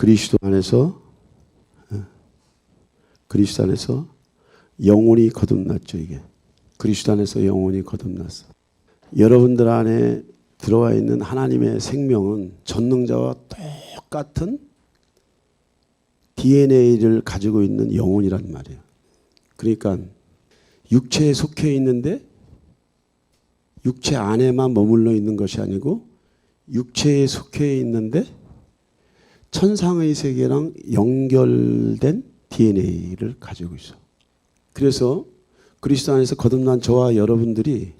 그리스도 안에서 영혼이 거듭났죠. 이게 그리스도 안에서 영혼이 거듭났어. 여러분들 안에 들어와 있는 하나님의 생명은 전능자와 똑같은 DNA를 가지고 있는 영혼이란 말이에요. 그러니까 육체에 속해 있는데 육체 안에만 머물러 있는 것이 아니고 육체에 속해 있는데 천상의 세계랑 연결된 DNA를 가지고 있어. 그래서 그리스도 안에서 거듭난 저와 여러분들이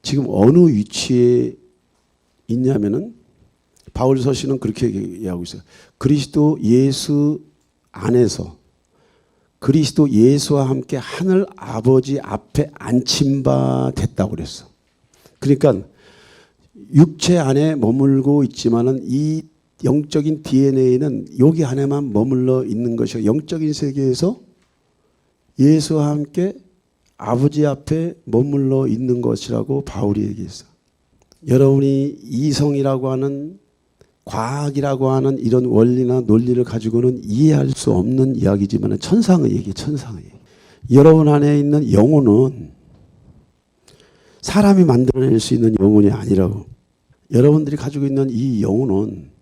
지금 어느 위치에 있냐면은 바울 서신은 그렇게 얘기하고 있어요. 그리스도 예수 안에서 그리스도 예수와 함께 하늘 아버지 앞에 앉힌 바 됐다고 그랬어. 그러니까 육체 안에 머물고 있지만은 이 영적인 DNA는 여기 안에만 머물러 있는 것이고 영적인 세계에서 예수와 함께 아버지 앞에 머물러 있는 것이라고 바울이 얘기했어. 여러분이 이성이라고 하는 과학이라고 하는 이런 원리나 논리를 가지고는 이해할 수 없는 이야기지만 천상의 얘기, 천상의 얘기. 여러분 안에 있는 영혼은 사람이 만들어낼 수 있는 영혼이 아니라고. 여러분들이 가지고 있는 이 영혼은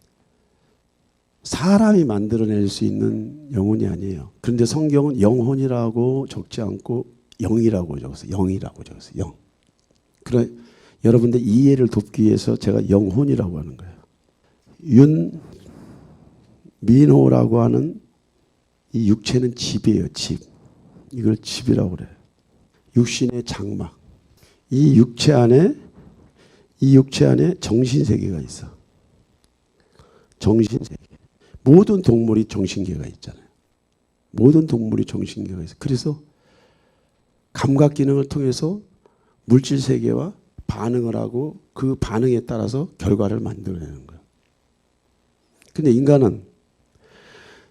사람이 만들어낼 수 있는 영혼이 아니에요. 그런데 성경은 영혼이라고 적지 않고 영이라고 적었어요. 영이라고 적었어요. 영. 그래 여러분들 이해를 돕기 위해서 제가 영혼이라고 하는 거예요. 윤민호라고 하는 이 육체는 집이에요. 집. 이걸 집이라고 그래요. 육신의 장막. 이 육체 안에 정신세계가 있어. 정신세계. 모든 동물이 정신계가 있잖아요. 모든 동물이 정신계가 있어. 그래서 감각 기능을 통해서 물질 세계와 반응을 하고 그 반응에 따라서 결과를 만들어내는 거예요. 근데 인간은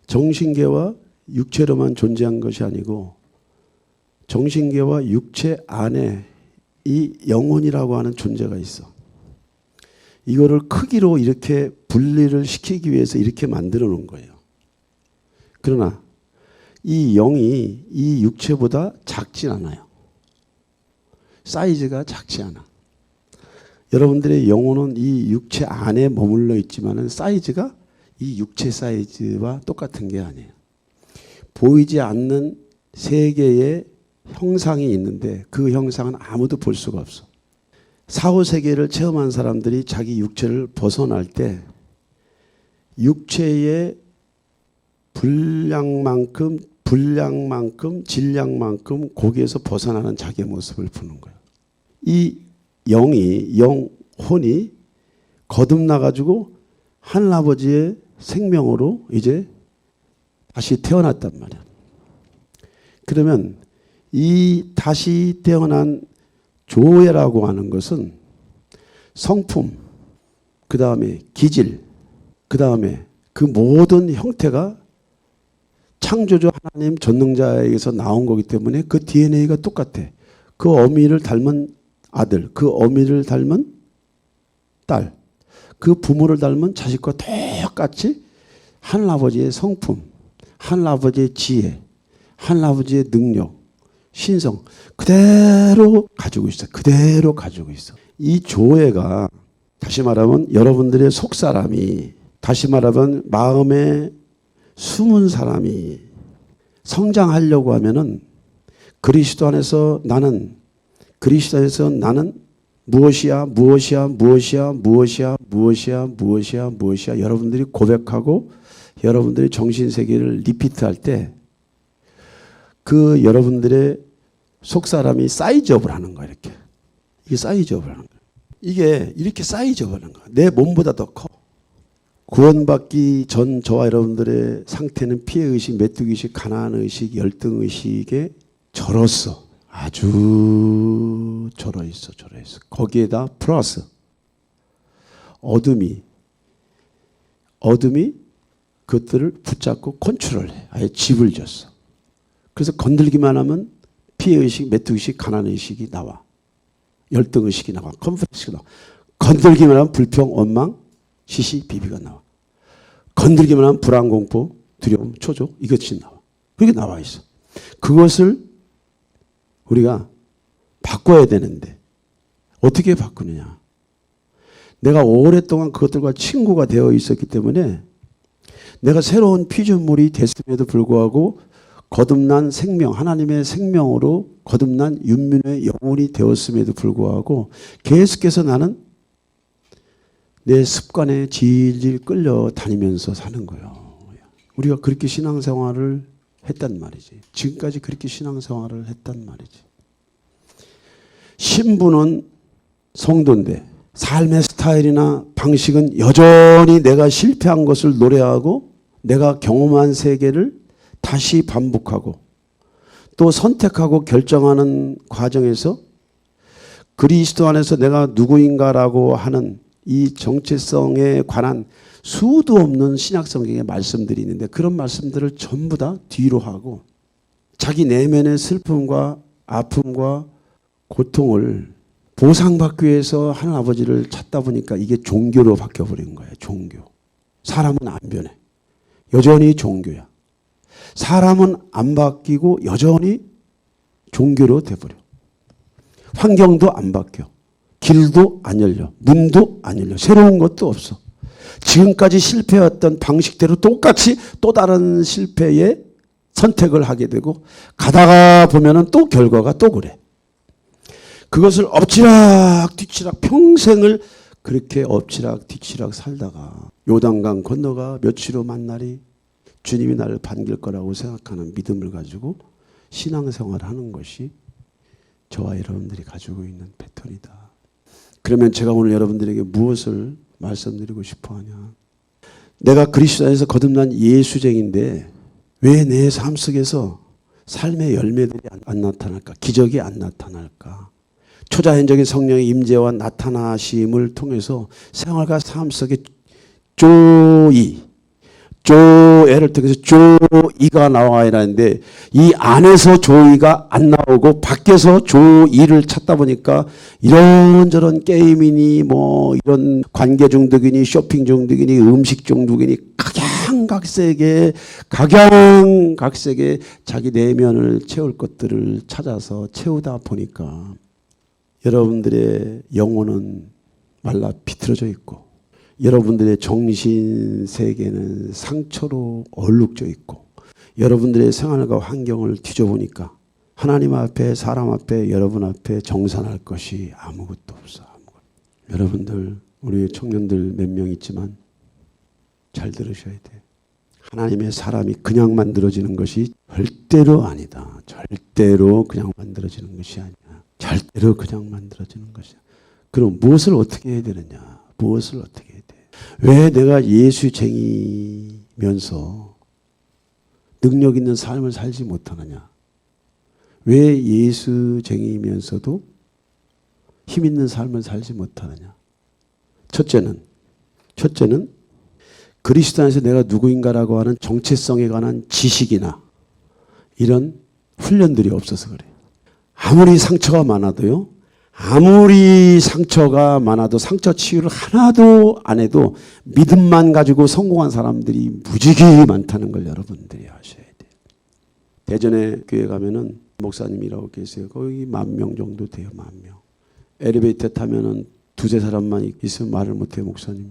정신계와 육체로만 존재한 것이 아니고 정신계와 육체 안에 이 영혼이라고 하는 존재가 있어. 이거를 크기로 이렇게 분리를 시키기 위해서 이렇게 만들어 놓은 거예요. 그러나 이 영이 이 육체보다 작진 않아요. 사이즈가 작지 않아. 여러분들의 영혼은 이 육체 안에 머물러 있지만 사이즈가 이 육체 사이즈와 똑같은 게 아니에요. 보이지 않는 세계의 형상이 있는데 그 형상은 아무도 볼 수가 없어. 사후세계를 체험한 사람들이 자기 육체를 벗어날 때 육체의 분량만큼 질량만큼 거기에서 벗어나는 자기의 모습을 보는 거예요. 이 영혼이 거듭나가지고 하늘아버지의 생명으로 이제 다시 태어났단 말이야. 그러면 이 다시 태어난 조회라고 하는 것은 성품, 그 다음에 기질, 그 다음에 그 모든 형태가 창조주 하나님 전능자에게서 나온 거기 때문에 그 DNA가 똑같아. 그 어미를 닮은 아들, 그 어미를 닮은 딸, 그 부모를 닮은 자식과 똑같이 하늘아버지의 성품, 하늘아버지의 지혜, 하늘아버지의 능력, 신성 그대로 가지고 있어. 그대로 가지고 있어. 이 조회가 다시 말하면 여러분들의 속사람이 다시 말하면 마음에 숨은 사람이 성장하려고 하면은 그리스도 안에서 나는 무엇이야 여러분들이 고백하고 여러분들이 정신세계를 리피트할 때 그 여러분들의 속사람이 사이즈업을 하는 거야. 이렇게. 이게 사이즈업을 하는 거야. 이게 이렇게 사이즈업을 하는 거야. 내 몸보다 더 커. 구원받기 전 저와 여러분들의 상태는 피해의식, 메뚜기의식, 가난의식, 열등의식에 절었어. 아주 절어있어. 거기에다 플러스 어둠이 그것들을 붙잡고 컨트롤해. 아예 집을 줬어. 그래서 건들기만 하면 피해의식, 메뚜기의식, 가난의식이 나와. 열등의식이 나와. 컴플렉스가 나와. 건들기만 하면 불평, 원망, 시시, 비비가 나와. 건들기만 하면 불안, 공포, 두려움, 초조 이것이 나와. 그게 나와 있어. 그것을 우리가 바꿔야 되는데 어떻게 바꾸느냐. 내가 오랫동안 그것들과 친구가 되어 있었기 때문에 내가 새로운 피조물이 됐음에도 불구하고 거듭난 생명, 하나님의 생명으로 거듭난 윤민의 영혼이 되었음에도 불구하고 계속해서 나는 내 습관에 질질 끌려다니면서 사는 거예요. 우리가 그렇게 신앙생활을 했단 말이지. 지금까지 그렇게 신앙생활을 했단 말이지. 신부는 성도인데 삶의 스타일이나 방식은 여전히 내가 실패한 것을 노래하고 내가 경험한 세계를 다시 반복하고 또 선택하고 결정하는 과정에서 그리스도 안에서 내가 누구인가라고 하는 이 정체성에 관한 수도 없는 신약성경의 말씀들이 있는데 그런 말씀들을 전부 다 뒤로 하고 자기 내면의 슬픔과 아픔과 고통을 보상받기 위해서 하는 아버지를 찾다 보니까 이게 종교로 바뀌어버린 거예요. 종교. 사람은 안 변해. 여전히 종교야. 사람은 안 바뀌고 여전히 종교로 돼버려. 환경도 안 바뀌어. 길도 안 열려. 문도 안 열려. 새로운 것도 없어. 지금까지 실패했던 방식대로 똑같이 또 다른 실패에 선택을 하게 되고 가다가 보면은 또 결과가 또 그래. 그것을 엎치락 뒤치락 평생을 그렇게 엎치락 뒤치락 살다가 요단강 건너가 며칠 후 만날이 주님이 나를 반길 거라고 생각하는 믿음을 가지고 신앙생활을 하는 것이 저와 여러분들이 가지고 있는 패턴이다. 그러면 제가 오늘 여러분들에게 무엇을 말씀드리고 싶어 하냐. 내가 그리스도 안에서 거듭난 예수쟁인데 왜 내 삶 속에서 삶의 열매들이 안 나타날까? 기적이 안 나타날까? 초자연적인 성령의 임재와 나타나심을 통해서 생활과 삶 속에 조애를 통해서 조이가 나와야 하는데 이 안에서 조이가 안 나오고 밖에서 조이를 찾다 보니까 이런저런 게임이니 뭐 이런 관계 중독이니 쇼핑 중독이니 음식 중독이니 각양각색의 자기 내면을 채울 것들을 찾아서 채우다 보니까 여러분들의 영혼은 말라 비틀어져 있고 여러분들의 정신 세계는 상처로 얼룩져 있고 여러분들의 생활과 환경을 뒤져보니까 하나님 앞에 사람 앞에 여러분 앞에 정산할 것이 아무것도 없어. 여러분들 우리 청년들 몇 명 있지만 잘 들으셔야 돼. 하나님의 사람이 그냥 만들어지는 것이 절대로 아니다. 절대로 그냥 만들어지는 것이 아니야. 절대로 그냥 만들어지는 것이야. 그럼 무엇을 어떻게 해야 되느냐? 무엇을 어떻게 해야 돼? 왜 내가 예수쟁이면서 능력 있는 삶을 살지 못하느냐? 왜 예수쟁이면서도 힘 있는 삶을 살지 못하느냐? 첫째는 그리스도 안에서 내가 누구인가라고 하는 정체성에 관한 지식이나 이런 훈련들이 없어서 그래요. 아무리 상처가 많아도 상처 치유를 하나도 안 해도 믿음만 가지고 성공한 사람들이 무지개 많다는 걸 여러분들이 아셔야 돼요. 대전에 교회 가면은 목사님이라고 계세요. 거의 10,000명 정도 돼요. 10,000명. 엘리베이터 타면은 두세 사람만 있으면 말을 못해요. 목사님이.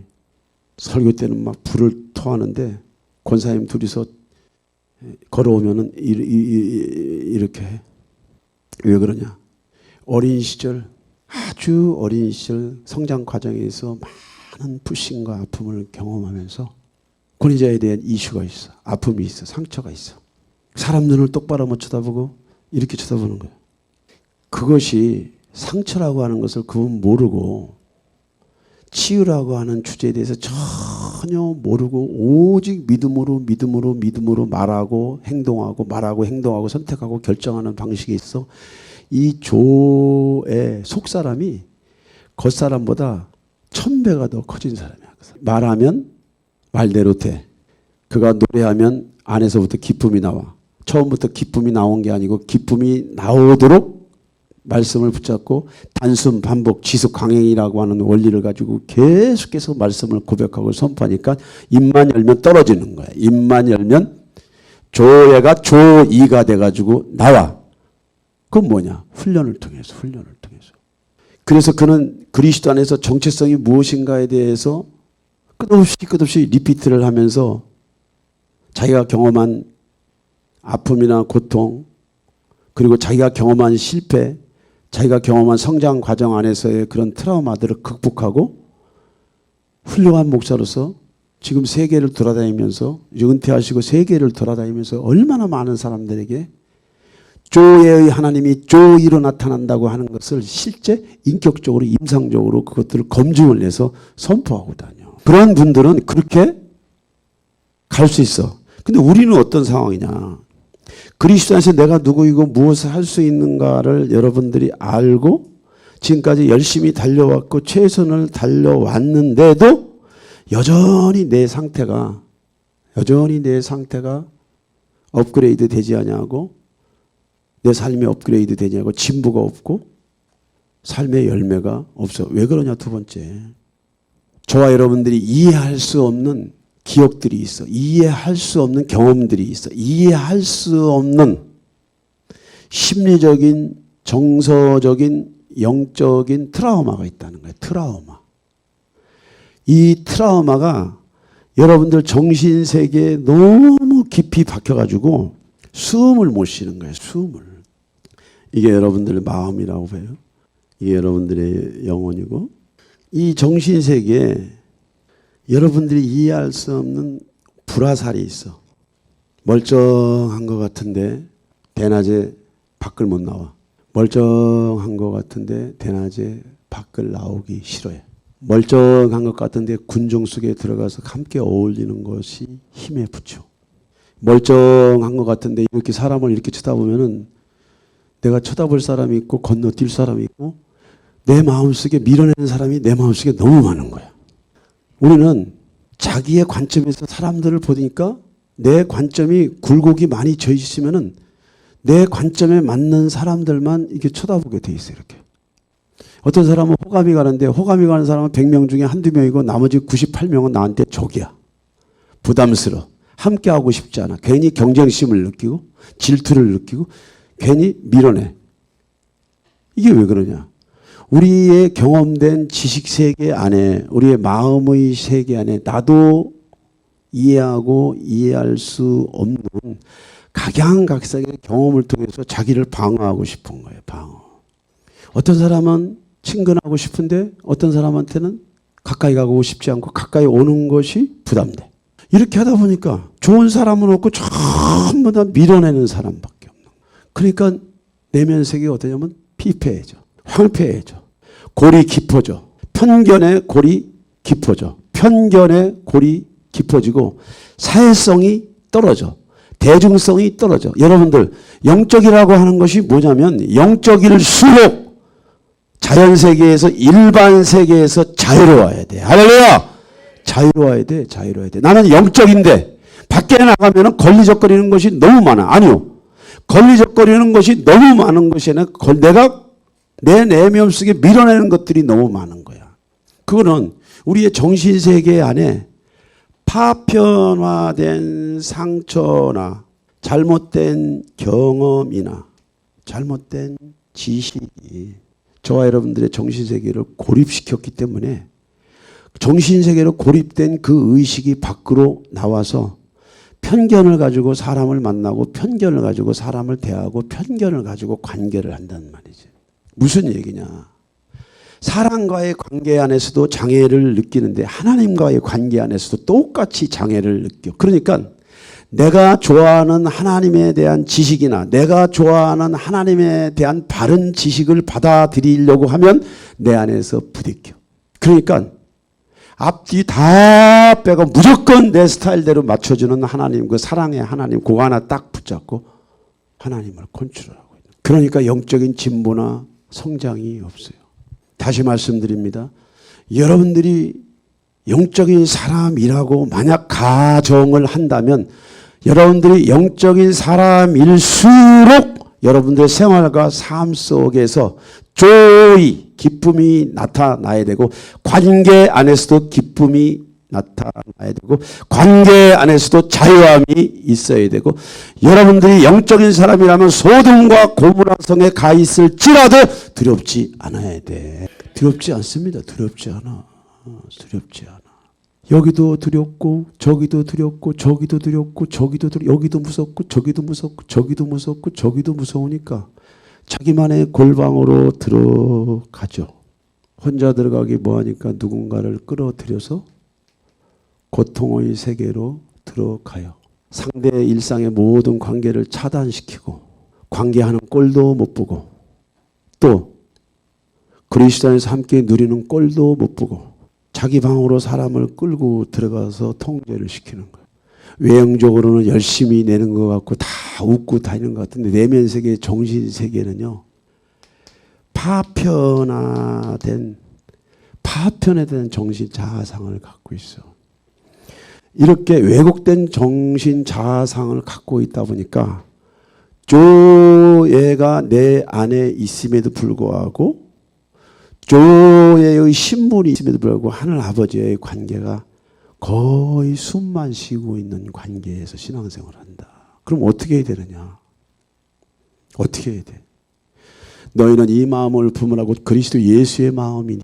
설교 때는 막 불을 토하는데 권사님 둘이서 걸어오면은 이렇게 해. 왜 그러냐? 아주 어린 시절 성장 과정에서 많은 불신과 아픔을 경험하면서 권위자에 대한 이슈가 있어. 아픔이 있어. 상처가 있어. 사람 눈을 똑바로 못 쳐다보고 이렇게 쳐다보는 거예요. 그것이 상처라고 하는 것을 그분 모르고 치유라고 하는 주제에 대해서 전혀 모르고 오직 믿음으로 말하고 행동하고 선택하고 결정하는 방식이 있어. 이 조의 속사람이 겉사람보다 1000배가 더 커진 사람이야. 말하면 말대로 돼. 그가 노래하면 안에서부터 기쁨이 나와. 처음부터 기쁨이 나온 게 아니고 기쁨이 나오도록 말씀을 붙잡고 단순 반복 지속 강행이라고 하는 원리를 가지고 계속해서 말씀을 고백하고 선포하니까 입만 열면 떨어지는 거야. 입만 열면 조예가 조이가 돼가지고 나와. 그건 뭐냐? 훈련을 통해서. 그래서 그는 그리스도 안에서 정체성이 무엇인가에 대해서 끝없이 리피트를 하면서 자기가 경험한 아픔이나 고통, 그리고 자기가 경험한 실패, 자기가 경험한 성장 과정 안에서의 그런 트라우마들을 극복하고 훌륭한 목사로서 지금 세계를 돌아다니면서 은퇴하시고 세계를 돌아다니면서 얼마나 많은 사람들에게 조예의 하나님이 조이로 나타난다고 하는 것을 실제 인격적으로 임상적으로 그것들을 검증을 해서 선포하고 다녀. 그런 분들은 그렇게 갈 수 있어. 근데 우리는 어떤 상황이냐. 그리스도 안에서 내가 누구이고 무엇을 할 수 있는가를 여러분들이 알고 지금까지 열심히 달려왔고 최선을 달려왔는데도 여전히 내 상태가 업그레이드 되지 않냐고, 내 삶이 업그레이드 되냐고, 진보가 없고 삶의 열매가 없어. 왜 그러냐? 두 번째, 저와 여러분들이 이해할 수 없는 기억들이 있어. 이해할 수 없는 경험들이 있어. 이해할 수 없는 심리적인, 정서적인, 영적인 트라우마가 있다는 거예요. 트라우마. 이 트라우마가 여러분들 정신세계에 너무 깊이 박혀가지고 숨을 못 쉬는 거예요. 숨을. 이게 여러분들의 마음이라고 해요. 이게 여러분들의 영혼이고, 이 정신세계에 여러분들이 이해할 수 없는 불화살이 있어. 멀쩡한 것 같은데 대낮에 밖을 못 나와. 멀쩡한 것 같은데 대낮에 밖을 나오기 싫어해. 멀쩡한 것 같은데 군중 속에 들어가서 함께 어울리는 것이 힘에 붙여. 멀쩡한 것 같은데 이렇게 사람을 이렇게 쳐다보면은 내가 쳐다볼 사람이 있고 건너뛸 사람이 있고 내 마음속에 밀어내는 사람이 내 마음속에 너무 많은 거야. 우리는 자기의 관점에서 사람들을 보니까 내 관점이 굴곡이 많이 져 있으면은 내 관점에 맞는 사람들만 이렇게 쳐다보게 돼 있어요. 이렇게. 어떤 사람은 호감이 가는데 호감이 가는 사람은 100명 중에 한두 명이고 나머지 98명은 나한테 적이야. 부담스러워. 함께하고 싶지 않아. 괜히 경쟁심을 느끼고 질투를 느끼고 괜히 밀어내. 이게 왜 그러냐? 우리의 경험된 지식세계 안에, 우리의 마음의 세계 안에 나도 이해하고 이해할 수 없는 각양각색의 경험을 통해서 자기를 방어하고 싶은 거예요. 방어. 어떤 사람은 친근하고 싶은데 어떤 사람한테는 가까이 가고 싶지 않고 가까이 오는 것이 부담돼. 이렇게 하다 보니까 좋은 사람은 없고 전부 다 밀어내는 사람밖에 없는 거예요. 그러니까 내면 세계가 어떠냐면 피폐해져. 황폐해져. 골이 깊어져. 편견의 골이 깊어져. 편견의 골이 깊어지고 사회성이 떨어져. 대중성이 떨어져. 여러분들 영적이라고 하는 것이 뭐냐면 영적일수록 자연세계에서 일반 세계에서 자유로워야 돼. 할렐루야! 자유로워야 돼. 자유로워야 돼. 나는 영적인데 밖에 나가면 걸리적거리는 것이 너무 많아. 아니요. 걸리적거리는 것이 너무 많은 것이 아니라 내가 내 내면 속에 밀어내는 것들이 너무 많은 거야. 그거는 우리의 정신세계 안에 파편화된 상처나 잘못된 경험이나 잘못된 지식이 저와 여러분들의 정신세계를 고립시켰기 때문에 정신세계로 고립된 그 의식이 밖으로 나와서 편견을 가지고 사람을 만나고 편견을 가지고 사람을 대하고 편견을 가지고 관계를 한다는 말이지. 무슨 얘기냐. 사람과의 관계 안에서도 장애를 느끼는데 하나님과의 관계 안에서도 똑같이 장애를 느껴. 그러니까 내가 좋아하는 하나님에 대한 지식이나 내가 좋아하는 하나님에 대한 바른 지식을 받아들이려고 하면 내 안에서 부딪혀. 그러니까 앞뒤 다 빼고 무조건 내 스타일대로 맞춰주는 하나님, 그 사랑의 하나님 그거 하나 딱 붙잡고 하나님을 컨트롤하고 있는. 그러니까 영적인 진보나 성장이 없어요. 다시 말씀드립니다. 여러분들이 영적인 사람이라고 만약 가정을 한다면 여러분들이 영적인 사람일수록 여러분들의 생활과 삶 속에서 조이 기쁨이 나타나야 되고 관계 안에서도 기쁨이 나타나야 되고 관계 안에서도 자유함이 있어야 되고 여러분들이 영적인 사람이라면 소돔과 고모라성에 가 있을지라도 두렵지 않아야 돼. 두렵지 않습니다. 두렵지 않아. 두렵지 않아. 여기도 두렵고 저기도 두렵고 저기도 두렵고 저기도 여기도 무섭고 저기도 무섭고 저기도 무섭고 저기도 무서우니까 자기만의 골방으로 들어가죠. 혼자 들어가기 뭐하니까 누군가를 끌어들여서 고통의 세계로 들어가요. 상대의 일상의 모든 관계를 차단시키고 관계하는 꼴도 못 보고 또 그리스도 안에서 함께 누리는 꼴도 못 보고 자기 방으로 사람을 끌고 들어가서 통제를 시키는 거예요. 외형적으로는 열심히 내는 것 같고 다 웃고 다니는 것 같은데 내면 세계, 정신 세계는요. 파편화된 정신 자아상을 갖고 있어. 이렇게 왜곡된 정신 자아상을 갖고 있다 보니까 조예가 내 안에 있음에도 불구하고 조예의 신분이 있음에도 불구하고 하늘 아버지의 관계가 거의 숨만 쉬고 있는 관계에서 신앙생활을 한다. 그럼 어떻게 해야 되느냐? 어떻게 해야 돼? 너희는 이 마음을 품으라고 그리스도 예수의 마음이니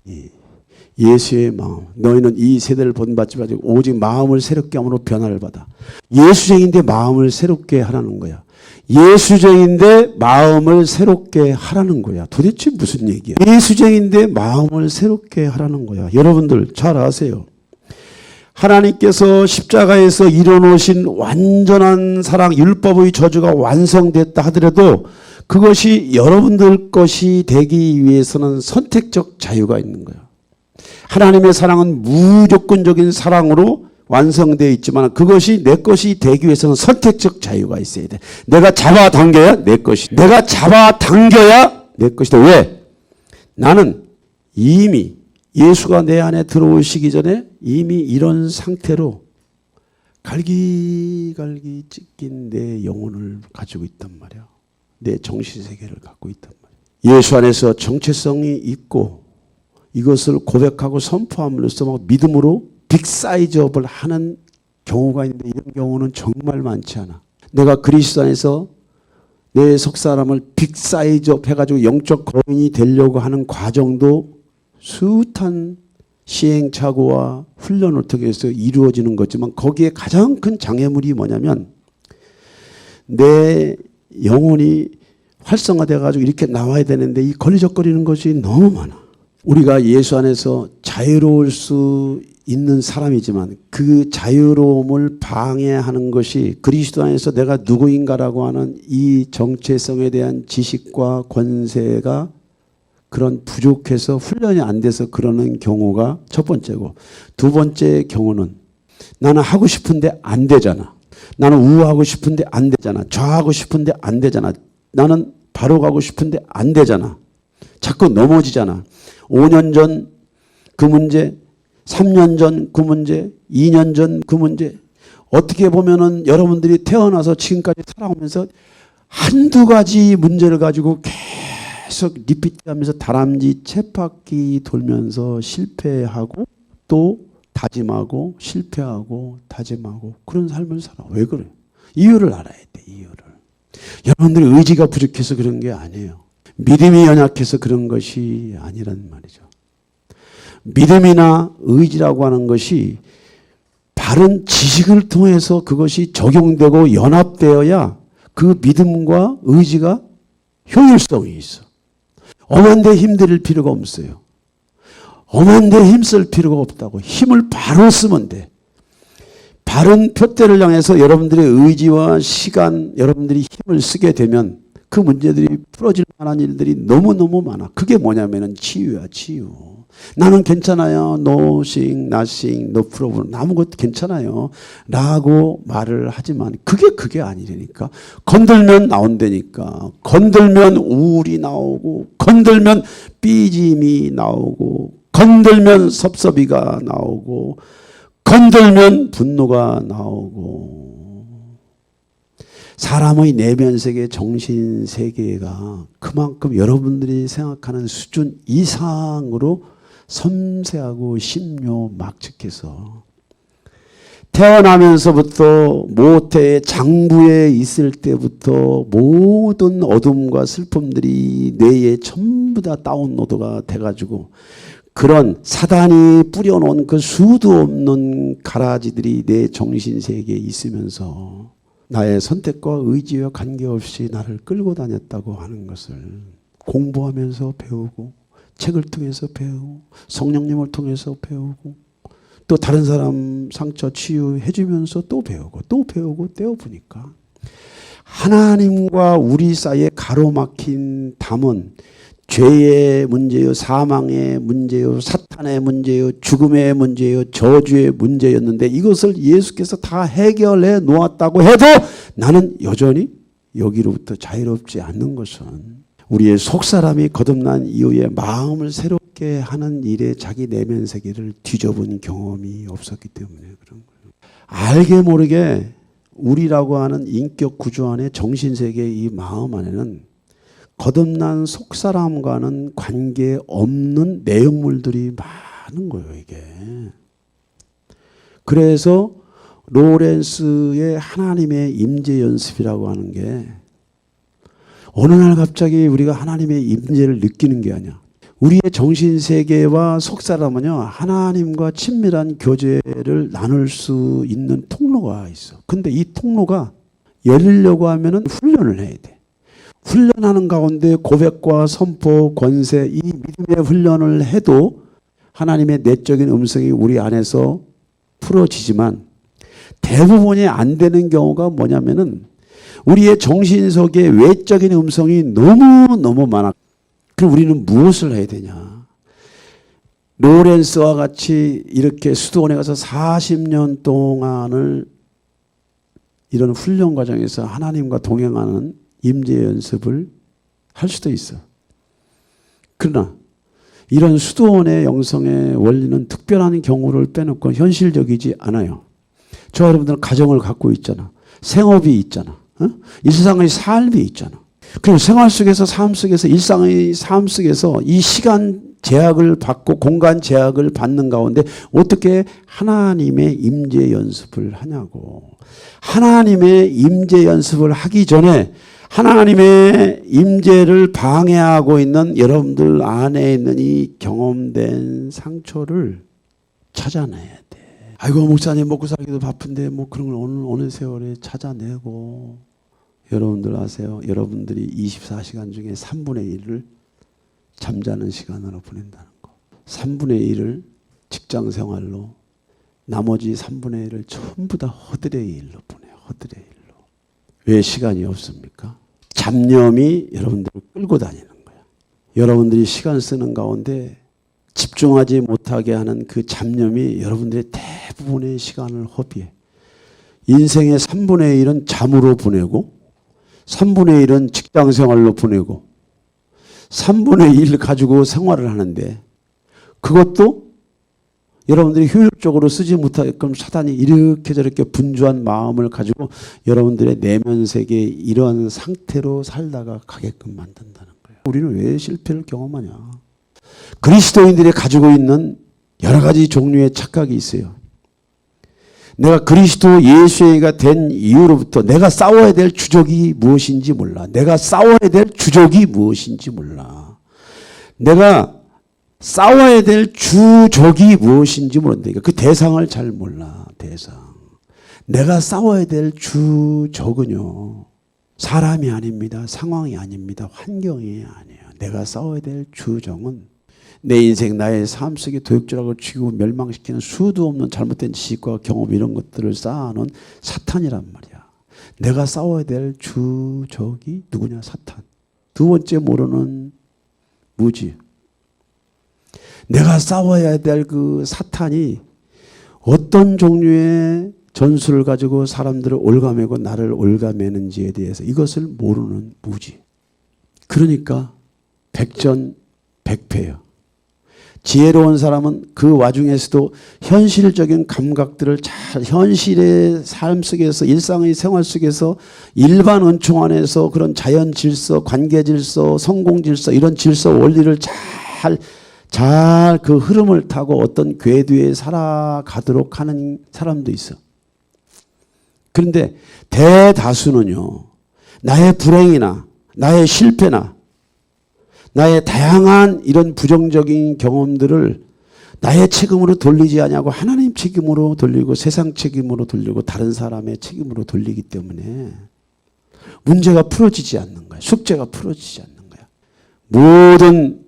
예수의 마음. 너희는 이 세대를 본받지 말고 오직 마음을 새롭게 함으로 변화를 받아. 예수쟁인데 마음을 새롭게 하라는 거야. 예수쟁인데 마음을 새롭게 하라는 거야. 도대체 무슨 얘기야? 예수쟁인데 마음을 새롭게 하라는 거야. 여러분들 잘 아세요. 하나님께서 십자가에서 이뤄놓으신 완전한 사랑, 율법의 저주가 완성됐다 하더라도 그것이 여러분들 것이 되기 위해서는 선택적 자유가 있는 거야. 하나님의 사랑은 무조건적인 사랑으로 완성되어 있지만 그것이 내 것이 되기 위해서는 선택적 자유가 있어야 돼. 내가 잡아당겨야 내 것이. 내가 잡아당겨야 내 것이다. 왜? 나는 이미 예수가 내 안에 들어오시기 전에 이미 이런 상태로 갈기갈기 찢긴 내 영혼을 가지고 있단 말이야. 내 정신세계를 갖고 있단 말이야. 예수 안에서 정체성이 있고 이것을 고백하고 선포함으로써 막 믿음으로 빅사이즈업을 하는 경우가 있는데 이런 경우는 정말 많지 않아. 내가 그리스도 안에서 내 속사람을 빅사이즈업 해가지고 영적 거인이 되려고 하는 과정도 숱한 시행착오와 훈련을 통해서 이루어지는 거지만 거기에 가장 큰 장애물이 뭐냐면 내 영혼이 활성화돼가지고 이렇게 나와야 되는데 이 걸리적거리는 것이 너무 많아. 우리가 예수 안에서 자유로울 수 있는 사람이지만 그 자유로움을 방해하는 것이 그리스도 안에서 내가 누구인가라고 하는 이 정체성에 대한 지식과 권세가 그런 부족해서 훈련이 안 돼서 그러는 경우가 첫 번째고, 두 번째 경우는 나는 하고 싶은데 안 되잖아. 나는 우하고 싶은데 안 되잖아. 좌하고 싶은데 안 되잖아. 나는 바로 가고 싶은데 안 되잖아. 자꾸 넘어지잖아. 5년 전 그 문제, 3년 전 그 문제, 2년 전 그 문제. 어떻게 보면은 여러분들이 태어나서 지금까지 살아오면서 한두 가지 문제를 가지고 계속 리피트하면서 다람쥐 쳇바퀴 돌면서 실패하고 또 다짐하고 실패하고 다짐하고 그런 삶을 살아. 왜 그래? 이유를 알아야 돼. 이유를. 여러분들이 의지가 부족해서 그런 게 아니에요. 믿음이 연약해서 그런 것이 아니란 말이죠. 믿음이나 의지라고 하는 것이 바른 지식을 통해서 그것이 적용되고 연합되어야 그 믿음과 의지가 효율성이 있어. 엄한데 힘들 필요가 없어요. 엄한데 힘쓸 필요가 없다고. 힘을 바로 쓰면 돼. 바른 표대를 향해서 여러분들의 의지와 시간, 여러분들이 힘을 쓰게 되면 그 문제들이 풀어질 만한 일들이 너무너무 많아. 그게 뭐냐면은 치유야, 치유. 나는 괜찮아요. No sick, nothing, no problem. 아무것도 괜찮아요. 라고 말을 하지만 그게 아니라니까. 건들면 나온다니까. 건들면 우울이 나오고, 건들면 삐짐이 나오고, 건들면 섭섭이가 나오고, 건들면 분노가 나오고. 사람의 내면세계, 정신세계가 그만큼 여러분들이 생각하는 수준 이상으로 섬세하고 심요막측해서 태어나면서부터 모태의 장부에 있을 때부터 모든 어둠과 슬픔들이 뇌에 전부 다 다운로드가 돼가지고 그런 사단이 뿌려놓은 그 수도 없는 가라지들이 내 정신세계에 있으면서 나의 선택과 의지와 관계없이 나를 끌고 다녔다고 하는 것을 공부하면서 배우고 책을 통해서 배우고 성령님을 통해서 배우고 또 다른 사람 상처 치유해 주면서 또 배우고 또 배우고 떼어보니까 하나님과 우리 사이에 가로막힌 담은 죄의 문제요, 사망의 문제요, 사탄의 문제요, 죽음의 문제요, 저주의 문제였는데 이것을 예수께서 다 해결해 놓았다고 해도 나는 여전히 여기로부터 자유롭지 않는 것은 우리의 속사람이 거듭난 이후에 마음을 새롭게 하는 일에 자기 내면 세계를 뒤져본 경험이 없었기 때문에 그런 거예요. 알게 모르게 우리라고 하는 인격 구조 안에 정신세계의 이 마음 안에는 거듭난 속사람과는 관계없는 내용물들이 많은 거예요, 이게. 그래서 로렌스의 하나님의 임재 연습이라고 하는 게 어느 날 갑자기 우리가 하나님의 임재를 느끼는 게 아니야. 우리의 정신세계와 속사람은요, 하나님과 친밀한 교제를 나눌 수 있는 통로가 있어. 근데 이 통로가 열리려고 하면은 훈련을 해야 돼. 훈련하는 가운데 고백과 선포, 권세, 이 믿음의 훈련을 해도 하나님의 내적인 음성이 우리 안에서 풀어지지만 대부분이 안 되는 경우가 뭐냐면은 우리의 정신 속에 외적인 음성이 너무너무 많아. 그럼 우리는 무엇을 해야 되냐? 로렌스와 같이 이렇게 수도원에 가서 40년 동안을 이런 훈련 과정에서 하나님과 동행하는 임재 연습을 할 수도 있어. 그러나 이런 수도원의 영성의 원리는 특별한 경우를 빼놓고 현실적이지 않아요. 저 여러분들은 가정을 갖고 있잖아. 생업이 있잖아. 일상의 삶이 있잖아. 그리고 생활 속에서 삶 속에서 일상의 삶 속에서 이 시간 제약을 받고 공간 제약을 받는 가운데 어떻게 하나님의 임재 연습을 하냐고. 하나님의 임재 연습을 하기 전에 하나님의 임재를 방해하고 있는 여러분들 안에 있는 이 경험된 상처를 찾아내야 돼. 아이고 목사님 먹고 살기도 바쁜데 뭐 그런 걸 어느 세월에 찾아내고. 여러분들 아세요? 여러분들이 24시간 중에 3분의 1을 잠자는 시간으로 보낸다는 거. 3분의 1을 직장생활로, 나머지 3분의 1을 전부 다 허들의 일로 보내요. 허들의 일로. 왜 시간이 없습니까? 잡념이 여러분들을 끌고 다니는 거야. 여러분들이 시간 쓰는 가운데 집중하지 못하게 하는 그 잡념이 여러분들의 대부분의 시간을 허비해. 인생의 3분의 1은 잠으로 보내고 3분의 1은 직장생활로 보내고 3분의 1 가지고 생활을 하는데 그것도 여러분들이 효율적으로 쓰지 못하게끔 사단이 이렇게 저렇게 분주한 마음을 가지고 여러분들의 내면 세계에 이러한 상태로 살다가 가게끔 만든다는 거예요. 우리는 왜 실패를 경험하냐? 그리스도인들이 가지고 있는 여러 가지 종류의 착각이 있어요. 내가 그리스도 예수가 된 이후로부터 내가 싸워야 될 주적이 무엇인지 몰라. 내가 싸워야 될 주적이 무엇인지 몰라. 내가 싸워야 될 주적이 무엇인지 모른다니까. 그 대상을 잘 몰라. 대상. 내가 싸워야 될 주적은요, 사람이 아닙니다. 상황이 아닙니다. 환경이 아니에요. 내가 싸워야 될 주적은 내 인생 나의 삶 속에 도역질하고 치고 멸망시키는 수도 없는 잘못된 지식과 경험 이런 것들을 쌓아놓은 사탄이란 말이야. 내가 싸워야 될 주적이 누구냐? 사탄. 두 번째 모르는 무지. 내가 싸워야 될 그 사탄이 어떤 종류의 전술을 가지고 사람들을 올가매고 나를 올가매는지에 대해서 이것을 모르는 무지. 그러니까 백전백패예요. 지혜로운 사람은 그 와중에서도 현실적인 감각들을 잘 현실의 삶 속에서 일상의 생활 속에서 일반 은총 안에서 그런 자연 질서, 관계 질서, 성공 질서 이런 질서 원리를 잘 그 흐름을 타고 어떤 궤도에 살아가도록 하는 사람도 있어. 그런데 대다수는요. 나의 불행이나 나의 실패나 나의 다양한 이런 부정적인 경험들을 나의 책임으로 돌리지 않냐고 하나님 책임으로 돌리고 세상 책임으로 돌리고 다른 사람의 책임으로 돌리기 때문에 문제가 풀어지지 않는 거야. 숙제가 풀어지지 않는 거야. 모든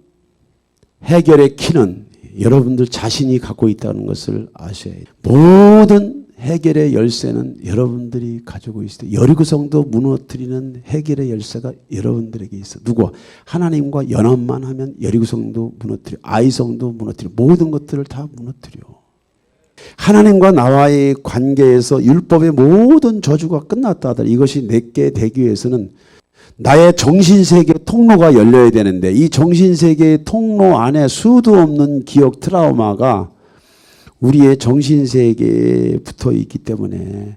해결의 키는 여러분들 자신이 갖고 있다는 것을 아셔야 해요. 모든 해결의 열쇠는 여러분들이 가지고 있어요. 여리고성도 무너뜨리는 해결의 열쇠가 여러분들에게 있어. 누구와? 하나님과 연합만 하면 여리고성도 무너뜨려. 아이성도 무너뜨려. 모든 것들을 다 무너뜨려. 하나님과 나와의 관계에서 율법의 모든 저주가 끝났다 하더라. 이것이 내게 되기 위해서는 나의 정신세계 통로가 열려야 되는데 이 정신세계의 통로 안에 수도 없는 기억 트라우마가 우리의 정신세계에 붙어 있기 때문에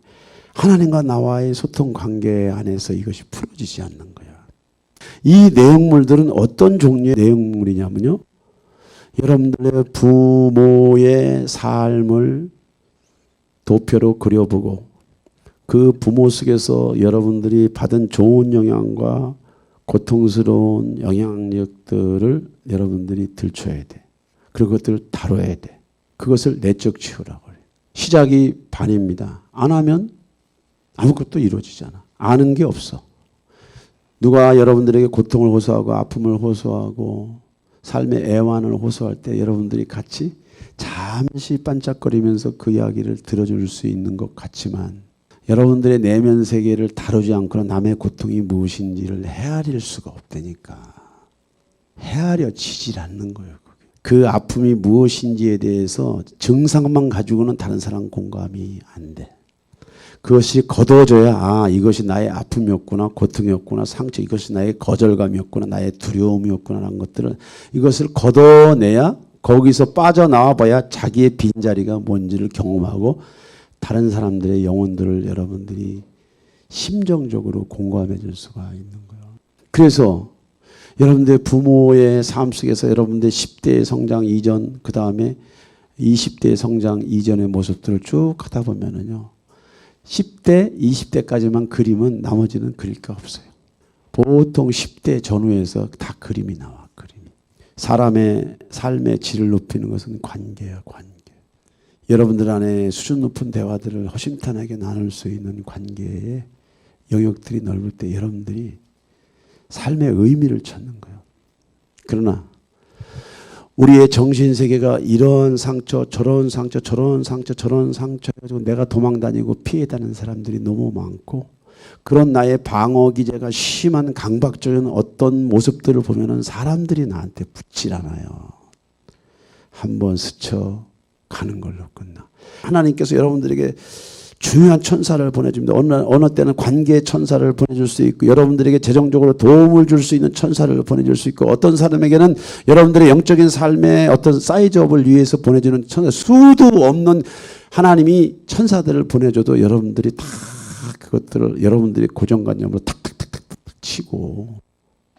하나님과 나와의 소통 관계 안에서 이것이 풀어지지 않는 거야. 이 내용물들은 어떤 종류의 내용물이냐면요. 여러분들의 부모의 삶을 도표로 그려보고 그 부모 속에서 여러분들이 받은 좋은 영향과 고통스러운 영향력들을 여러분들이 들춰야 돼. 그리고 그것들을 다뤄야 돼. 그것을 내적 치유라고 해요. 시작이 반입니다. 안 하면 아무것도 이루어지잖아. 아는 게 없어. 누가 여러분들에게 고통을 호소하고 아픔을 호소하고 삶의 애환을 호소할 때 여러분들이 같이 잠시 반짝거리면서 그 이야기를 들어줄 수 있는 것 같지만 여러분들의 내면 세계를 다루지 않고는 남의 고통이 무엇인지를 헤아릴 수가 없다니까. 헤아려지질 않는 거예요. 그 아픔이 무엇인지에 대해서 증상만 가지고는 다른 사람 공감이 안 돼. 그것이 거둬져야 아 이것이 나의 아픔이었구나 고통이었구나 상처 이것이 나의 거절감이었구나 나의 두려움이었구나 라는 것들을 이것을 걷어내야 거기서 빠져나와 봐야 자기의 빈자리가 뭔지를 경험하고 다른 사람들의 영혼들을 여러분들이 심정적으로 공감해 줄 수가 있는 거예요. 그래서 여러분들 부모의 삶 속에서 여러분들 10대 성장 이전 그 다음에 20대 성장 이전의 모습들을 쭉 하다 보면은요. 10대, 20대까지만 그림은 나머지는 그릴 게 없어요. 보통 10대 전후에서 다 그림이 나와. 그림이. 사람의 삶의 질을 높이는 것은 관계야. 관계. 여러분들 안에 수준 높은 대화들을 허심탄회하게 나눌 수 있는 관계의 영역들이 넓을 때 여러분들이 삶의 의미를 찾는 거예요. 그러나 우리의 정신세계가 이런 상처 저런 상처 저런 상처 저런 상처 해가지고 내가 도망다니고 피해 다니는 사람들이 너무 많고 그런 나의 방어기제가 심한 강박적인 어떤 모습들을 보면은 사람들이 나한테 붙질 않아요. 한번 스쳐 가는 걸로 끝나. 하나님께서 여러분들에게 중요한 천사를 보내줍니다. 어느 때는 관계의 천사를 보내줄 수 있고 여러분들에게 재정적으로 도움을 줄 수 있는 천사를 보내줄 수 있고 어떤 사람에게는 여러분들의 영적인 삶의 어떤 사이즈업을 위해서 보내주는 천사 수도 없는 하나님이 천사들을 보내줘도 여러분들이 다 그것들을 여러분들이 고정관념으로 탁탁탁탁 치고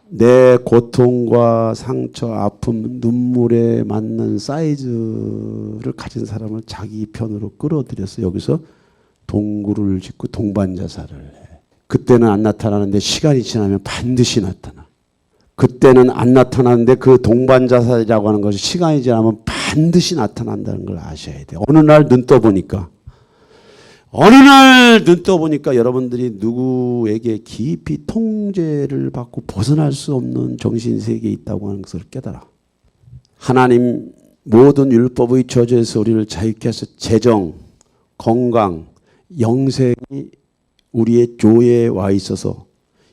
내 고통과 상처, 아픔, 눈물에 맞는 사이즈를 가진 사람을 자기 편으로 끌어들여서 여기서 동굴을 짓고 동반자살을 해. 그때는 안 나타나는데 시간이 지나면 반드시 나타나. 그때는 안 나타나는데 그 동반자살이라고 하는 것이 시간이 지나면 반드시 나타난다는 걸 아셔야 돼요. 어느 날 눈 떠보니까 여러분들이 누구에게 깊이 통제를 받고 벗어날 수 없는 정신세계에 있다고 하는 것을 깨달아. 하나님 모든 율법의 저주에서 우리를 자유케 하셔 재정, 건강, 영생이 우리의 조에 와 있어서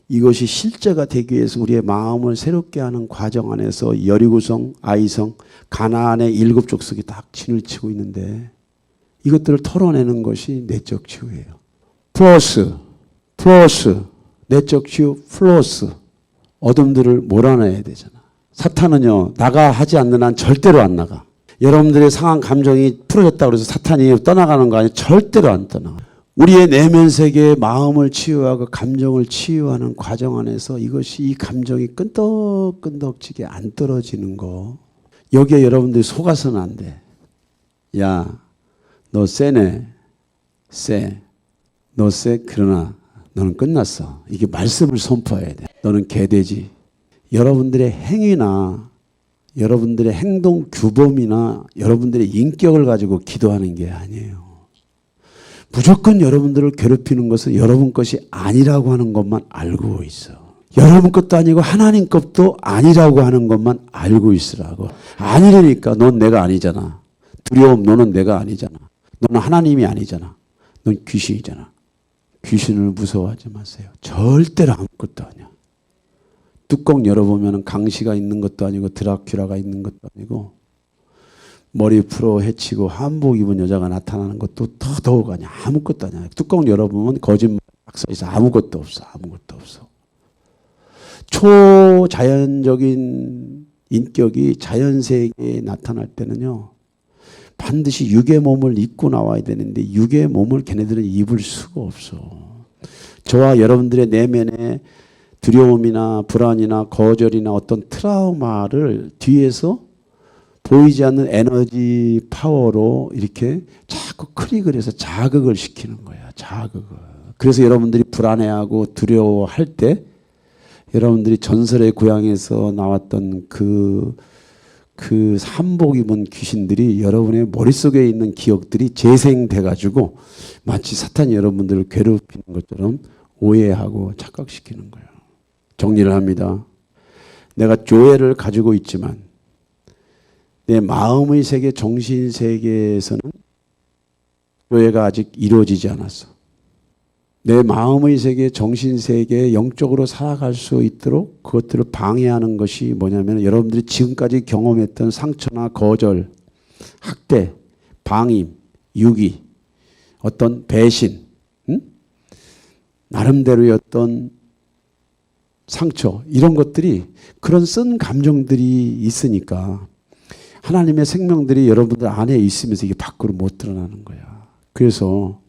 이것이 실제가 되기 위해서 우리의 마음을 새롭게 하는 과정 안에서 여리고성, 아이성, 가나안의 7 족속이 딱 진을 치고 있는데 이것들을 털어내는 것이 내적 치유예요. 플러스, 내적 치유 플러스 어둠들을 몰아내야 되잖아. 사탄은요, 나가 하지 않는 한 절대로 안 나가. 여러분들의 상한 감정이 풀어졌다고 해서 사탄이 떠나가는 거 아니에요. 절대로 안 떠나가. 우리의 내면 세계의 마음을 치유하고 감정을 치유하는 과정 안에서 이것이 이 감정이 끈덕끈덕지게 안 떨어지는 거. 여기에 여러분들이 속아서는 안 돼. 야, 너 세네. 세. 너 세. 그러나 너는 끝났어. 이게 말씀을 선포해야 돼. 너는 개돼지. 여러분들의 행위나 여러분들의 행동 규범이나 여러분들의 인격을 가지고 기도하는 게 아니에요. 무조건 여러분들을 괴롭히는 것은 여러분 것이 아니라고 하는 것만 알고 있어. 여러분 것도 아니고 하나님 것도 아니라고 하는 것만 알고 있으라고. 아니라니까. 넌 내가 아니잖아. 두려움, 너는 내가 아니잖아. 너는 하나님이 아니잖아. 넌 귀신이잖아. 귀신을 무서워하지 마세요. 절대로 아무것도 아니야. 뚜껑 열어보면 강시가 있는 것도 아니고 드라큘라가 있는 것도 아니고 머리 풀어 헤치고 한복 입은 여자가 나타나는 것도 더더욱 아니야. 아무것도 아니야. 뚜껑 열어보면 거짓말 박사에서 아무것도 없어. 아무것도 없어. 초자연적인 인격이 자연세계에 나타날 때는요. 반드시 육의 몸을 입고 나와야 되는데 육의 몸을 걔네들은 입을 수가 없어. 저와 여러분들의 내면에 두려움이나 불안이나 거절이나 어떤 트라우마를 뒤에서 보이지 않는 에너지 파워로 이렇게 자꾸 클릭을 해서 자극을 시키는 거야. 자극을. 그래서 여러분들이 불안해하고 두려워할 때 여러분들이 전설의 고향에서 나왔던 그 한복 입은 귀신들이 여러분의 머릿속에 있는 기억들이 재생돼가지고 마치 사탄이 여러분들을 괴롭히는 것처럼 오해하고 착각시키는 거예요. 정리를 합니다. 내가 조회를 가지고 있지만 내 마음의 세계, 정신 세계에서는 조회가 아직 이루어지지 않았어. 내 마음의 세계, 정신 세계에 영적으로 살아갈 수 있도록 그것들을 방해하는 것이 뭐냐면 여러분들이 지금까지 경험했던 상처나 거절, 학대, 방임, 유기, 어떤 배신, 나름대로의 어떤 상처 이런 것들이 그런 쓴 감정들이 있으니까 하나님의 생명들이 여러분들 안에 있으면서 이게 밖으로 못 드러나는 거야. 그래서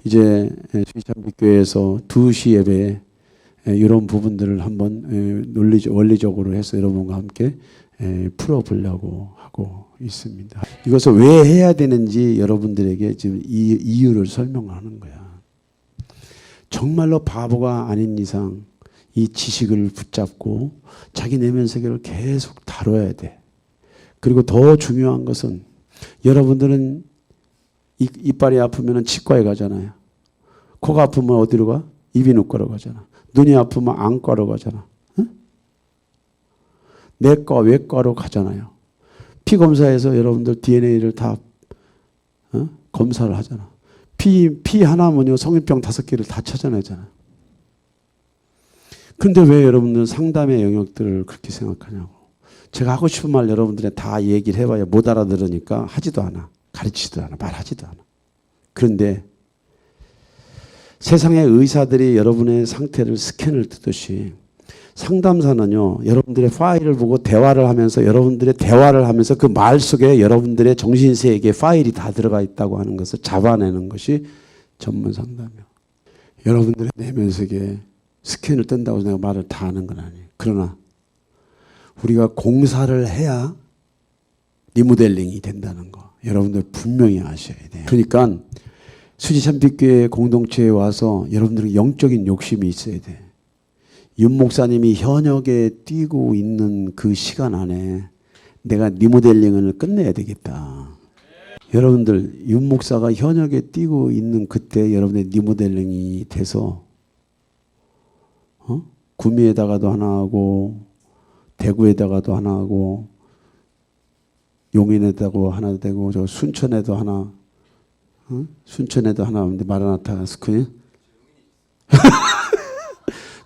이제 수의참빛교회에서 2시 예배에 이런 부분들을 한번 원리적으로 해서 여러분과 함께 풀어보려고 하고 있습니다. 이것을 왜 해야 되는지 여러분들에게 지금 이유를 설명하는 거야. 정말로 바보가 아닌 이상 이 지식을 붙잡고 자기 내면 세계를 계속 다뤄야 돼. 그리고 더 중요한 것은 여러분들은 이빨이 아프면 치과에 가잖아요. 코가 아프면 어디로 가? 이비인후과로 가잖아. 눈이 아프면 안과로 가잖아. 응? 내과, 외과로 가잖아요. 피 검사에서 여러분들 DNA를 다 검사를 하잖아. 피 하나면요 성인병 5개를 다 찾아내잖아. 그런데 왜 여러분들은 상담의 영역들을 그렇게 생각하냐고. 제가 하고 싶은 말 여러분들에 다 얘기를 해봐야 못 알아들으니까 하지도 않아. 가르치지도 않아. 말하지도 않아. 그런데 세상의 의사들이 여러분의 상태를 스캔을 뜨듯이 상담사는요. 여러분들의 파일을 보고 대화를 하면서 여러분들의 대화를 하면서 그 말 속에 여러분들의 정신세계에 파일이 다 들어가 있다고 하는 것을 잡아내는 것이 전문 상담이에요. 여러분들의 내면 세계에 스캔을 뜬다고 내가 말을 다 하는 건 아니에요. 그러나 우리가 공사를 해야 리모델링이 된다는 거 여러분들 분명히 아셔야 돼요. 그러니까 수지참빛교회 공동체에 와서 여러분들은 영적인 욕심이 있어야 돼. 윤 목사님이 현역에 뛰고 있는 그 시간 안에 내가 리모델링을 끝내야 되겠다. 여러분들 윤 목사가 현역에 뛰고 있는 그때 여러분의 리모델링이 돼서 구미에다가도 하나 하고 대구에다가도 하나 하고 용인에다가 하나 되고 저 순천에도 하나 순천에도 하나 하는데 마라나타 스크린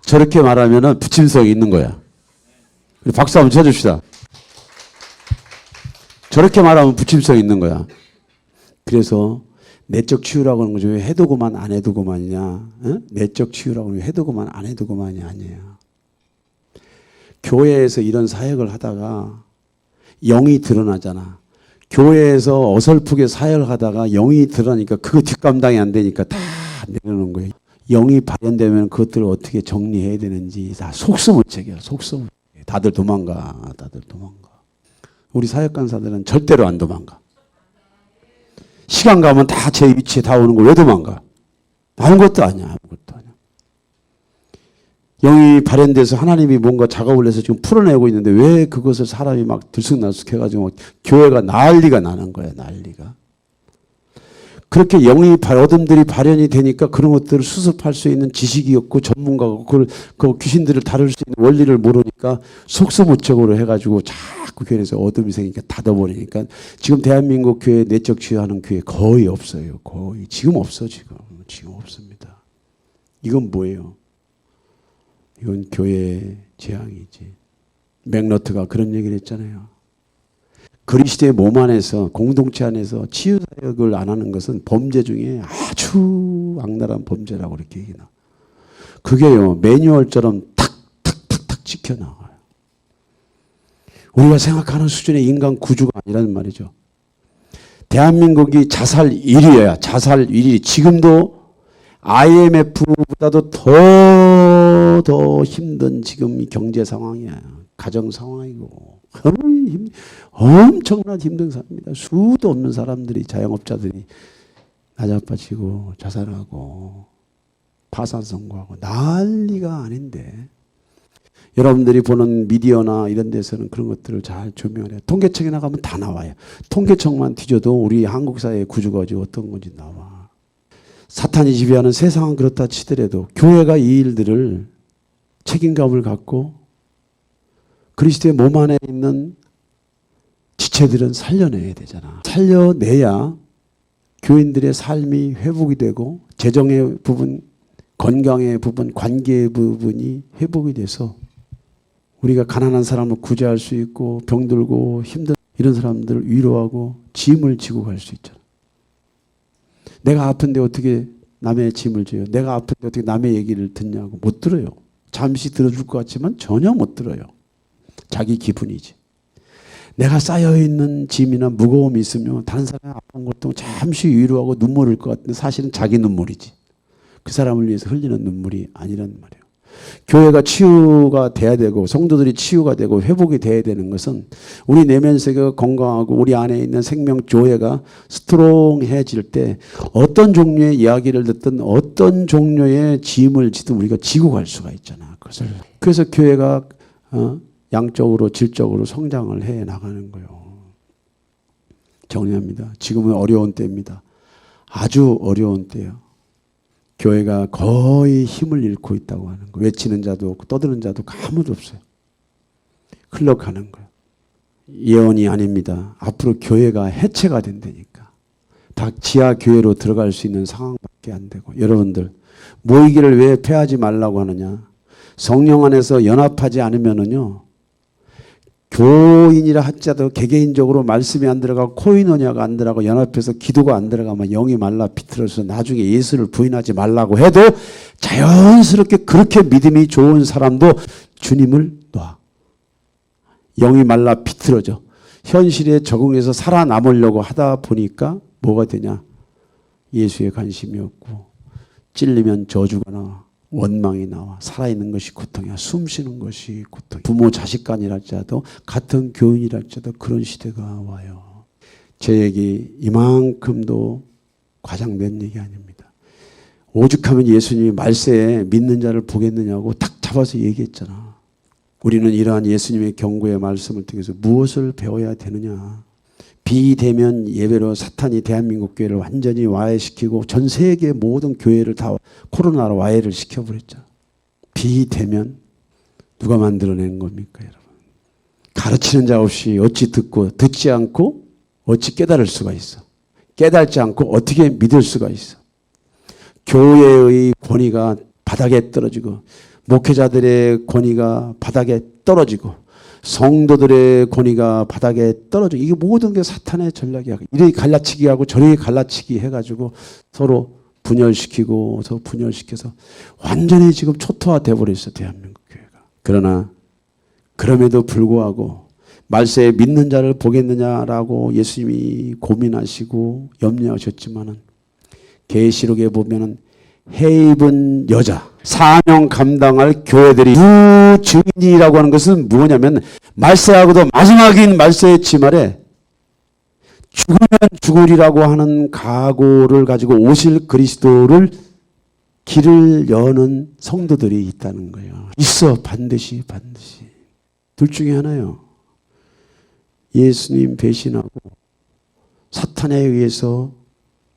저렇게 말하면은 부침성이 있는 거야. 박수 한번 쳐줍시다. 저렇게 말하면 부침성이 있는 거야. 그래서 내적 치유라고 하는 거죠. 왜 해두고만 안 해두고만이냐. 내적 치유라고 하는 게 해두고만 안 해두고만이 아니에요. 교회에서 이런 사역을 하다가 영이 드러나잖아. 교회에서 어설프게 사역을 하다가 영이 드러나니까 그거 뒷감당이 안 되니까 다 내려놓는 거예요. 영이 발현되면 그것들을 어떻게 정리해야 되는지 다 속수무책이야. 속수무책. 다들 도망가. 다들 도망가. 우리 사역 간사들은 절대로 안 도망가. 시간 가면 다 제 위치에 다 오는 거 왜 도망가? 아무것도 아니야. 아무것도 아니야. 영이 발현돼서 하나님이 뭔가 작업을 해서 지금 풀어내고 있는데 왜 그것을 사람이 막 들쑥날쑥 해가지고 교회가 난리가 나는 거야. 난리가. 그렇게 영이 어둠들이 발현이 되니까 그런 것들을 수습할 수 있는 지식이 없고 전문가가 없고 그 귀신들을 다룰 수 있는 원리를 모르니까 속수무책으로 해가지고 자꾸 교회에서 어둠이 생기니까 닫아버리니까 지금 대한민국 교회 내적 치유하는 교회 거의 없어요. 거의. 지금 없어 지금. 지금 없습니다. 이건 뭐예요? 이건 교회의 재앙이지. 맥너트가 그런 얘기를 했잖아요. 그리스도의 몸 안에서 공동체 안에서 치유 사역을 안 하는 것은 범죄 중에 아주 악랄한 범죄라고 이렇게 얘기나. 그게요 매뉴얼처럼 탁탁탁탁 지켜나가요. 우리가 생각하는 수준의 인간 구조가 아니라는 말이죠. 대한민국이 자살 1위야. 자살 1위. 지금도 IMF보다도 더 힘든 지금 경제 상황이야. 가정 상황이고. 엄청난 힘든 사람입니다. 수도 없는 사람들이 자영업자들이 나자빠지고 자살하고 파산 선고하고 난리가 아닌데 여러분들이 보는 미디어나 이런 데서는 그런 것들을 잘 조명을 해요. 통계청에 나가면 다 나와요. 통계청만 뒤져도 우리 한국 사회의 구조가 어떤 건지 나와. 사탄이 지배하는 세상은 그렇다 치더라도 교회가 이 일들을 책임감을 갖고 그리스도의 몸 안에 있는 지체들은 살려내야 되잖아. 살려내야 교인들의 삶이 회복이 되고 재정의 부분, 건강의 부분, 관계의 부분이 회복이 돼서 우리가 가난한 사람을 구제할 수 있고 병들고 힘든 이런 사람들을 위로하고 짐을 지고 갈 수 있잖아. 내가 아픈데 어떻게 남의 짐을 져요? 내가 아픈데 어떻게 남의 얘기를 듣냐고 못 들어요. 잠시 들어줄 것 같지만 전혀 못 들어요. 자기 기분이지. 내가 쌓여있는 짐이나 무거움이 있으면 다른 사람이 아픈 것도 잠시 위로하고 눈물 흘릴 것 같은데 사실은 자기 눈물이지. 그 사람을 위해서 흘리는 눈물이 아니란 말이에요. 교회가 치유가 돼야 되고 성도들이 치유가 되고 회복이 돼야 되는 것은 우리 내면 세계가 건강하고 우리 안에 있는 생명 조회가 스트롱해질 때 어떤 종류의 이야기를 듣든 어떤 종류의 짐을 지든 우리가 지고 갈 수가 있잖아. 그래서 교회가 양적으로 질적으로 성장을 해 나가는 거예요. 정리합니다. 지금은 어려운 때입니다. 아주 어려운 때예요. 교회가 거의 힘을 잃고 있다고 하는 거. 외치는 자도 없고 떠드는 자도 아무도 없어요. 흘러가는 거예요. 예언이 아닙니다. 앞으로 교회가 해체가 된다니까. 다 지하 교회로 들어갈 수 있는 상황밖에 안 되고. 여러분들 모이기를 왜 패하지 말라고 하느냐. 성령 안에서 연합하지 않으면은요. 교인이라 할지라도 개개인적으로 말씀이 안 들어가고 코이노니아가 안 들어가고 연합해서 기도가 안 들어가면 영이 말라 비틀어서 나중에 예수를 부인하지 말라고 해도 자연스럽게 그렇게 믿음이 좋은 사람도 주님을 놔. 영이 말라 비틀어져. 현실에 적응해서 살아남으려고 하다 보니까 뭐가 되냐. 예수에 관심이 없고 찔리면 저주가 나와. 원망이 나와. 살아있는 것이 고통이야. 숨 쉬는 것이 고통이야. 부모 자식 간이랄지라도 같은 교인이랄지라도 그런 시대가 와요. 제 얘기 이만큼도 과장된 얘기 아닙니다. 오죽하면 예수님이 말세에 믿는 자를 보겠느냐고 탁 잡아서 얘기했잖아. 우리는 이러한 예수님의 경고의 말씀을 통해서 무엇을 배워야 되느냐. 비대면 예배로 사탄이 대한민국 교회를 완전히 와해시키고 전 세계 모든 교회를 다 코로나로 와해를 시켜버렸죠. 비대면 누가 만들어낸 겁니까 여러분. 가르치는 자 없이 어찌 듣고 듣지 않고 어찌 깨달을 수가 있어. 깨달지 않고 어떻게 믿을 수가 있어. 교회의 권위가 바닥에 떨어지고 목회자들의 권위가 바닥에 떨어지고 성도들의 권위가 바닥에 떨어지고 이게 모든 게 사탄의 전략이야. 이리 갈라치기 하고 저리 갈라치기 해가지고 서로 분열시키고 서로 분열시켜서 완전히 지금 초토화돼 버렸어 대한민국 교회가. 그러나 그럼에도 불구하고 말세에 믿는 자를 보겠느냐라고 예수님이 고민하시고 염려하셨지만은 계시록에 보면은 해 입은 여자, 사명 감당할 교회들이 두 증인이라고 하는 것은 뭐냐면 말세하고도 마지막인 말세의 지말에 죽으면 죽으리라고 하는 각오를 가지고 오실 그리스도를 길을 여는 성도들이 있다는 거예요. 있어, 반드시. 둘 중에 하나요. 예수님 배신하고 사탄에 의해서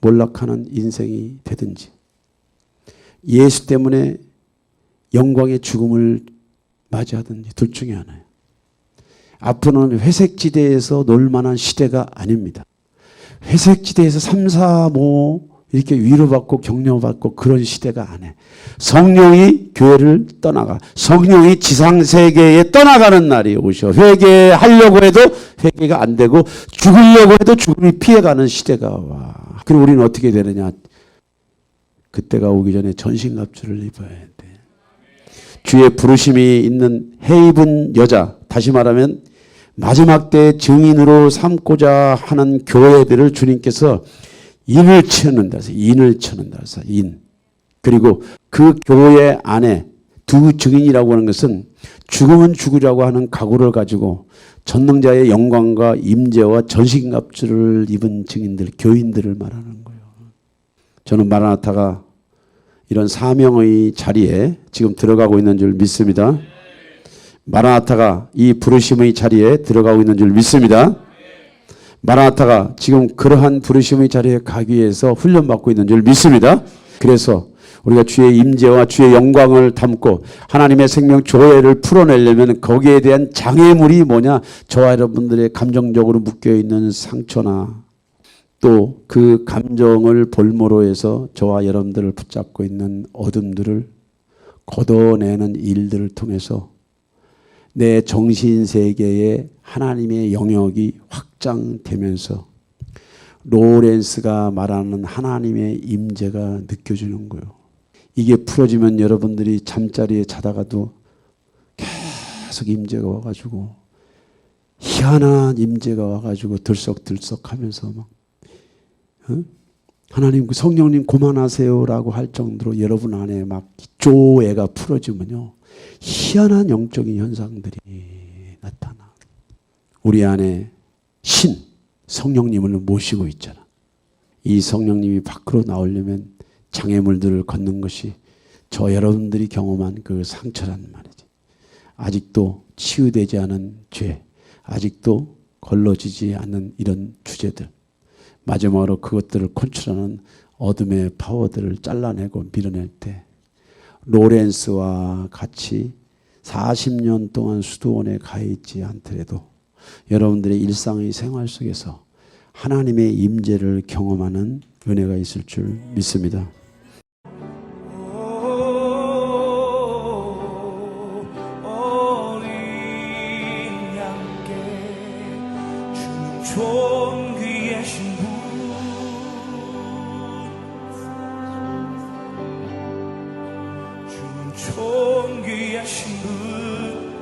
몰락하는 인생이 되든지, 예수 때문에 영광의 죽음을 맞이하든지, 둘 중에 하나예요. 앞으로는 회색지대에서 놀 만한 시대가 아닙니다. 회색지대에서 3, 4, 5 이렇게 위로받고 격려받고 그런 시대가 아니에요. 성령이 교회를 떠나가, 성령이 지상세계에 떠나가는 날이 오셔. 회개하려고 해도 회개가 안 되고 죽으려고 해도 죽음이 피해가는 시대가 와. 그리고 우리는 어떻게 되느냐. 그때가 오기 전에 전신갑주를 입어야 돼. 주의 부르심이 있는 해 입은 여자, 다시 말하면 마지막 때 증인으로 삼고자 하는 교회들을 주님께서 인을 쳐는다 해서 인. 그리고 그 교회 안에 두 증인이라고 하는 것은 죽으면 죽으라고 하는 각오를 가지고 전능자의 영광과 임재와 전신갑주를 입은 증인들, 교인들을 말하는 거예요. 저는 마라나타가 이런 사명의 자리에 지금 들어가고 있는 줄 믿습니다. 마라나타가 이 부르심의 자리에 들어가고 있는 줄 믿습니다. 마라나타가 지금 그러한 부르심의 자리에 가기 위해서 훈련받고 있는 줄 믿습니다. 그래서 우리가 주의 임재와 주의 영광을 담고 하나님의 생명 조회를 풀어내려면 거기에 대한 장애물이 뭐냐? 저와 여러분들의 감정적으로 묶여있는 상처나 또 그 감정을 볼모로 해서 저와 여러분들을 붙잡고 있는 어둠들을 걷어내는 일들을 통해서 내 정신세계에 하나님의 영역이 확장되면서 로렌스가 말하는 하나님의 임재가 느껴지는 거예요. 이게 풀어지면 여러분들이 잠자리에 자다가도 계속 임재가 와가지고 희한한 임재가 와가지고 들썩들썩하면서 막 하나님 성령님 그만하세요라고 할 정도로 여러분 안에 막 조애가 풀어지면요 희한한 영적인 현상들이 나타나. 우리 안에 신 성령님을 모시고 있잖아. 이 성령님이 밖으로 나오려면 장애물들을 걷는 것이 저 여러분들이 경험한 그 상처란 말이지. 아직도 치유되지 않은 죄, 아직도 걸러지지 않는 이런 주제들, 마지막으로 그것들을 컨트롤하는 어둠의 파워들을 잘라내고 밀어낼 때 로렌스와 같이 40년 동안 수도원에 가 있지 않더라도 여러분들의 일상의 생활 속에서 하나님의 임재를 경험하는 은혜가 있을 줄 믿습니다. 존귀하신 분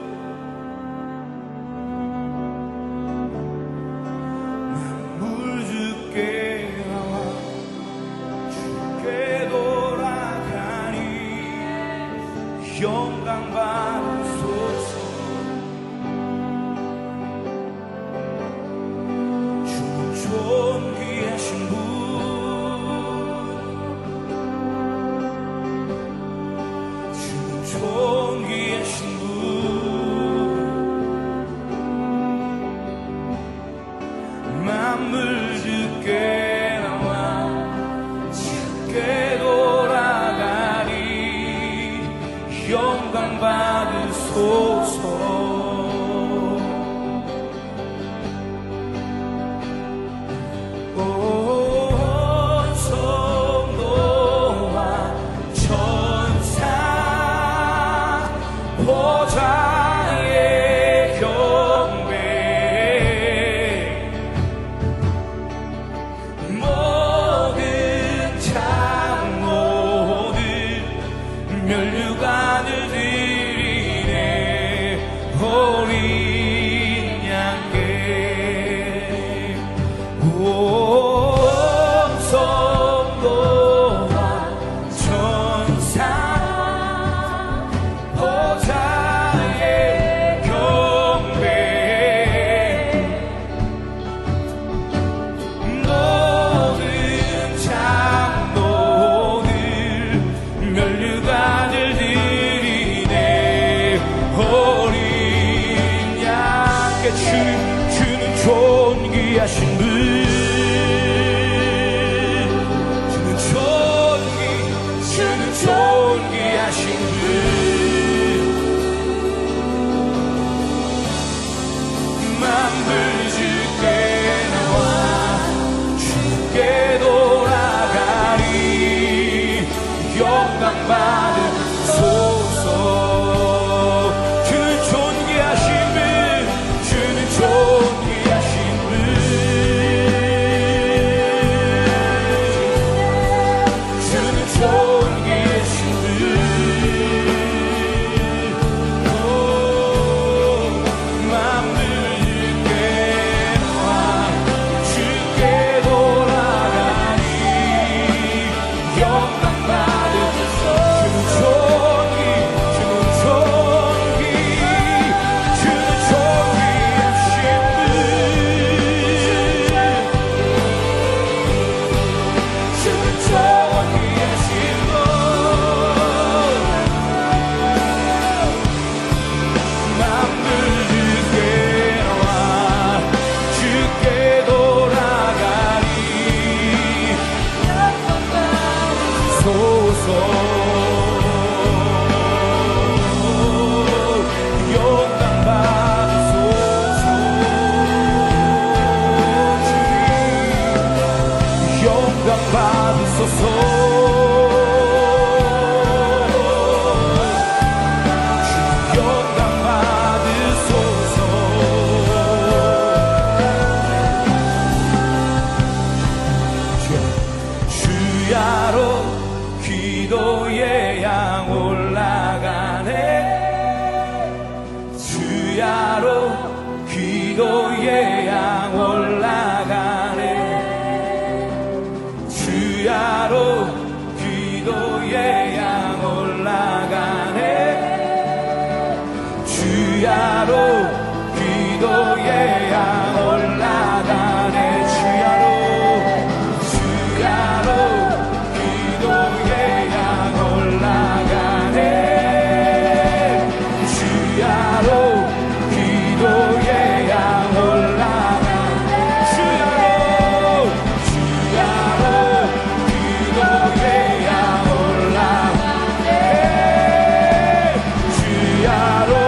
만물 주께 나와 주께 돌아가니 영광 받으소서. 주 존귀하신 분 존귀하신 분 만물 주께 나와 주께 돌아가니 영광 받으소서. 멸류관을 드리네. 영광 받으소서. 주님 영광 받으소서. 주야로 기도의 양 올라가네. 주야로 기도의 양 올라가네. 주야로 기도의 양 올라가네. 주야로 기도의 양 올라가네. 주야로 기도의 양 올라가네. 주야로 기도의 양 올라가네. 주야로 기도의 양 올라가네. 주야로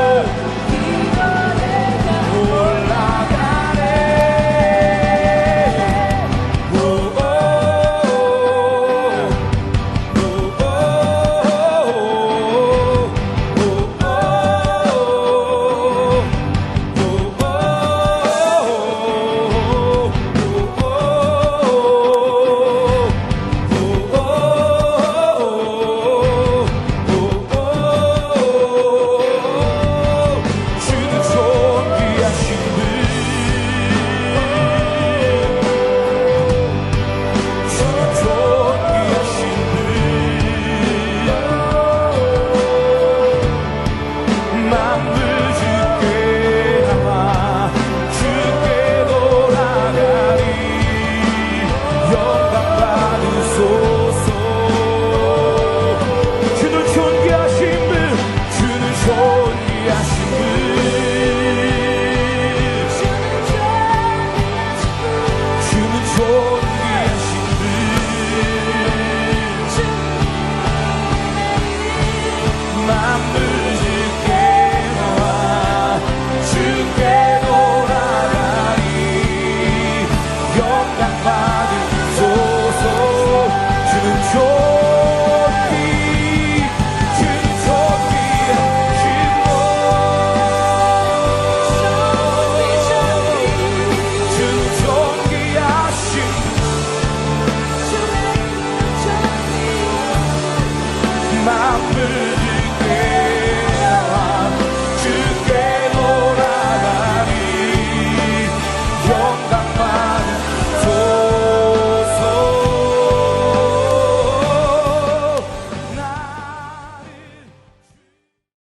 마음을